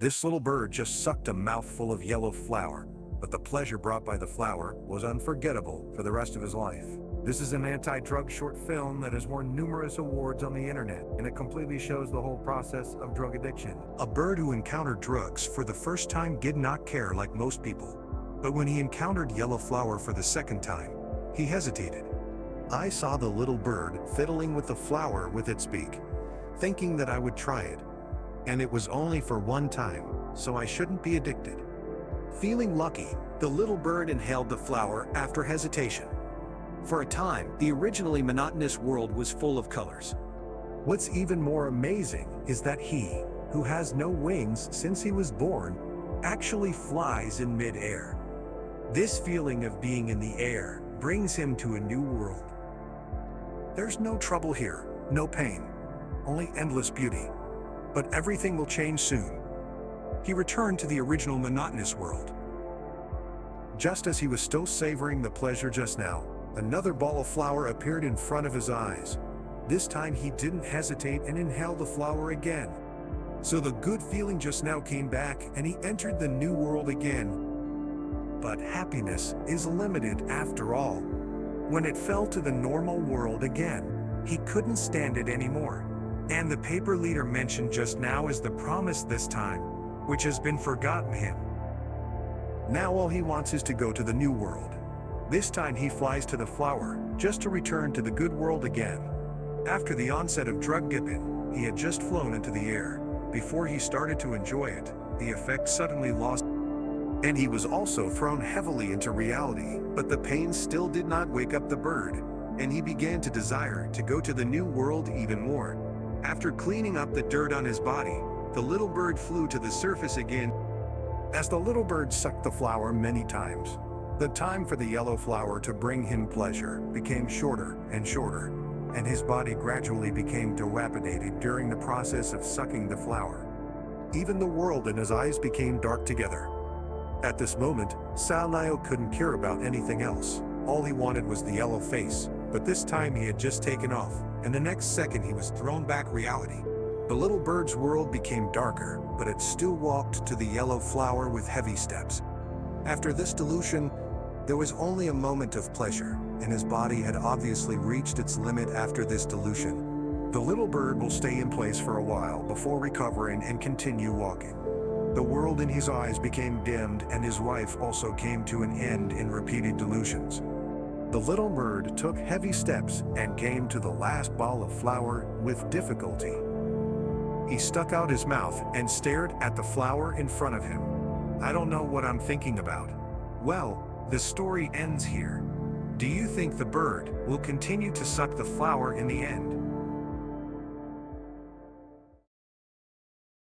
This little bird just sucked a mouthful of yellow flour, but the pleasure brought by the flour was unforgettable for the rest of his life. This is an anti-drug short film that has won numerous awards on the internet, and it completely shows the whole process of drug addiction. A bird who encountered drugs for the first time did not care like most people. But when he encountered yellow flour for the second time, he hesitated. I saw the little bird fiddling with the flour with its beak, thinking that I would try it. And it was only for one time, so I shouldn't be addicted. Feeling lucky, the little bird inhaled the flour after hesitation. For a time, the originally monotonous world was full of colors. What's even more amazing is that he, who has no wings since he was born, actually flies in mid-air. This feeling of being in the air brings him to a new world. There's no trouble here, no pain, only endless beauty. But everything will change soon. He returned to the original monotonous world. Just as he was still savoring the pleasure just now, another ball of flour appeared in front of his eyes. This time he didn't hesitate and inhaled the flour again. So the good feeling just now came back and he entered the new world again. But happiness is limited after all. When it fell to the normal world again, he couldn't stand it anymore. And the paper leader mentioned just now is the promise this time, which has been forgotten him. Now all he wants is to go to the new world. This time he flies to the flour, just to return to the good world again. After the onset of drug dipping, he had just flown into the air. Before he started to enjoy it, the effect suddenly lost. And he was also thrown heavily into reality, but the pain still did not wake up the bird, and he began to desire to go to the new world even more. After cleaning up the dirt on his body, the little bird flew to the surface again. As the little bird sucked the flour many times, the time for the yellow flour to bring him pleasure became shorter and shorter, and his body gradually became dilapidated during the process of sucking the flour. Even the world in his eyes became dark together. At this moment, Salnayo couldn't care about anything else. All he wanted was the yellow face, but this time he had just taken off, and the next second he was thrown back reality. The little bird's world became darker, but it still walked to the yellow flour with heavy steps. After this dilution, there was only a moment of pleasure, and his body had obviously reached its limit after this dilution. The little bird will stay in place for a while before recovering and continue walking. The world in his eyes became dimmed, and his life also came to an end in repeated delusions. The little bird took heavy steps and came to the last ball of flour with difficulty. He stuck out his mouth and stared at the flour in front of him. I don't know what I'm thinking about. Well, the story ends here. Do you think the bird will continue to suck the flour in the end?